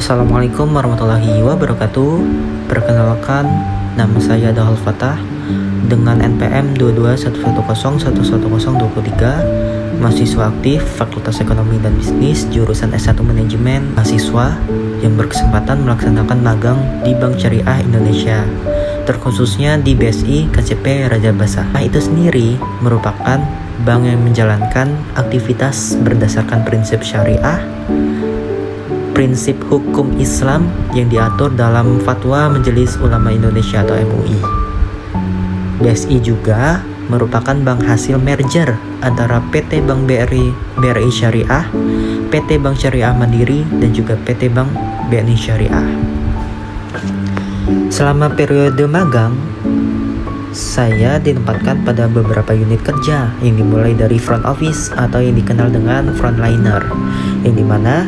Assalamualaikum warahmatullahi wabarakatuh. Perkenalkan, nama saya Dahul Fatah dengan NPM 2211011023, mahasiswa aktif Fakultas Ekonomi dan Bisnis jurusan S1 Manajemen, mahasiswa yang berkesempatan melaksanakan magang di Bank Syariah Indonesia, terkhususnya di BSI KCP Raja Basah. Itu sendiri merupakan bank yang menjalankan aktivitas berdasarkan prinsip syariah, prinsip hukum Islam yang diatur dalam Fatwa Majelis Ulama Indonesia atau MUI. BSI juga merupakan bank hasil merger antara PT Bank BRI Syariah, PT Bank Syariah Mandiri, dan juga PT Bank BNI Syariah. Selama periode magang, saya ditempatkan pada beberapa unit kerja yang dimulai dari front office atau yang dikenal dengan frontliner, yang dimana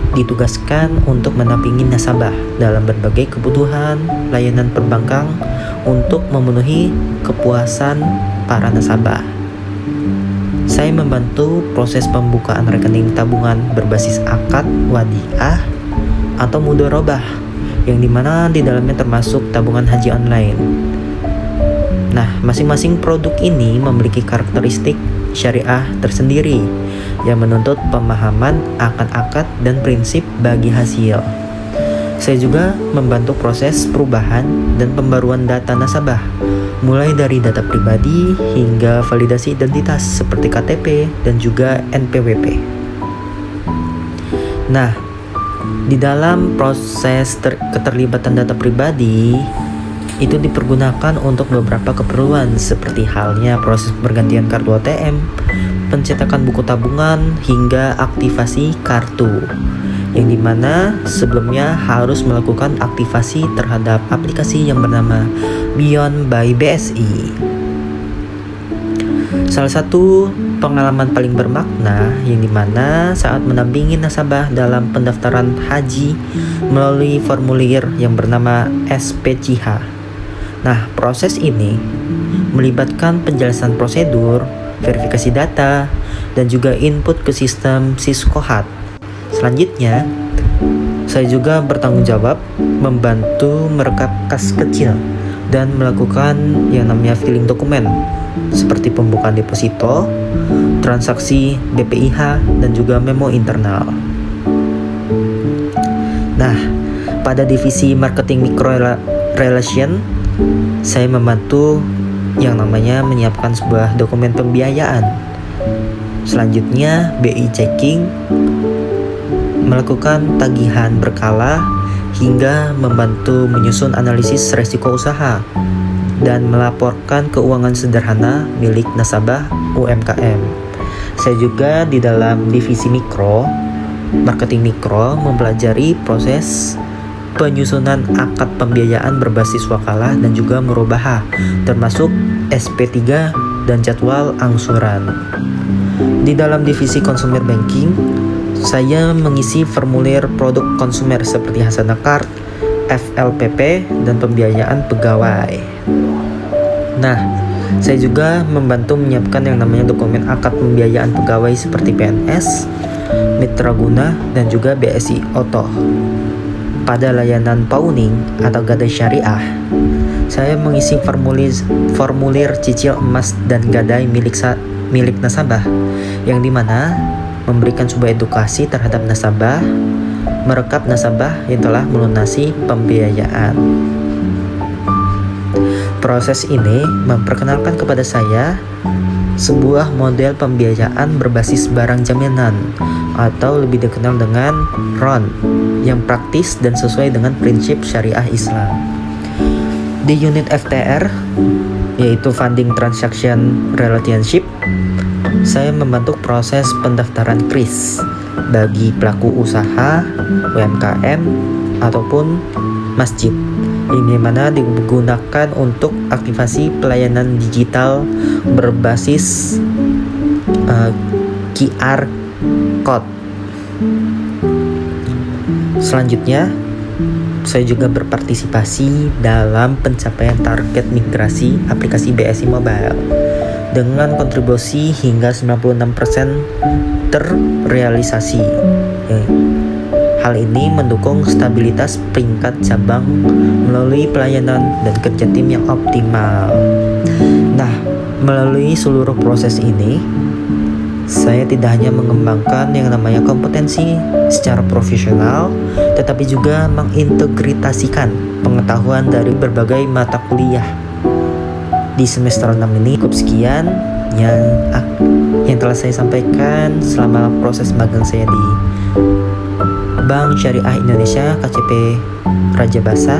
ditugaskan untuk mendampingi nasabah dalam berbagai kebutuhan layanan perbankan untuk memenuhi kepuasan para nasabah. Saya membantu proses pembukaan rekening tabungan berbasis akad wadiah atau mudharabah, yang dimana di dalamnya termasuk tabungan haji online. Nah, masing-masing produk ini memiliki karakteristik syariah tersendiri yang menuntut pemahaman akan akad dan prinsip bagi hasil. Saya juga membantu proses perubahan dan pembaruan data nasabah, mulai dari data pribadi hingga validasi identitas seperti KTP dan juga NPWP. Nah, di dalam proses keterlibatan data pribadi itu dipergunakan untuk beberapa keperluan seperti halnya proses pergantian kartu ATM, pencetakan buku tabungan, hingga aktivasi kartu, yang dimana sebelumnya harus melakukan aktivasi terhadap aplikasi yang bernama Beyond by BSI. Salah satu pengalaman paling bermakna yang dimana saat mendampingi nasabah dalam pendaftaran haji melalui formulir yang bernama SPCH. Nah, proses ini melibatkan penjelasan prosedur, verifikasi data, dan juga input ke sistem Siskohat. Selanjutnya, saya juga bertanggung jawab membantu merekap kas kecil dan melakukan yang namanya filing dokumen seperti pembukaan deposito, transaksi BPIH, dan juga memo internal. Nah, pada divisi marketing micro relation, saya membantu yang namanya menyiapkan sebuah dokumen pembiayaan. Selanjutnya, BI checking, melakukan tagihan berkala, hingga membantu menyusun analisis resiko usaha dan melaporkan keuangan sederhana milik nasabah UMKM. Saya juga di dalam divisi mikro, marketing mikro, mempelajari proses penyusunan akad pembiayaan berbasis wakalah dan juga murabahah, termasuk SP3 dan jadwal angsuran. Di dalam divisi consumer banking, saya mengisi formulir produk konsumer seperti Hasanah Card, FLPP, dan pembiayaan pegawai. Nah, saya juga membantu menyiapkan yang namanya dokumen akad pembiayaan pegawai seperti PNS, Mitra Guna, dan juga BSI Otoh. Pada layanan Pawning atau Gadai Syariah, saya mengisi formulir cicil emas dan gadai milik nasabah, yang dimana memberikan sebuah edukasi terhadap nasabah, merekap nasabah yang telah melunasi pembiayaan. Proses ini memperkenalkan kepada saya sebuah model pembiayaan berbasis barang jaminan atau lebih dikenal dengan RON, yang praktis dan sesuai dengan prinsip syariah Islam. Di unit FTR, yaitu Funding Transaction Relationship, saya membantu proses pendaftaran KRIS bagi pelaku usaha, UMKM, ataupun masjid, ini mana digunakan untuk aktivasi pelayanan digital berbasis QR Code. Selanjutnya, saya juga berpartisipasi dalam pencapaian target migrasi aplikasi BSI Mobile dengan kontribusi hingga 96% terrealisasi. Hal ini mendukung stabilitas peringkat cabang melalui pelayanan dan kerja tim yang optimal. Nah, melalui seluruh proses ini, saya tidak hanya mengembangkan yang namanya kompetensi secara profesional, tetapi juga mengintegrasikan pengetahuan dari berbagai mata kuliah. Di semester 6 ini cukup sekian yang telah saya sampaikan selama proses magang saya di Bank Syariah Indonesia KCP Raja Basa.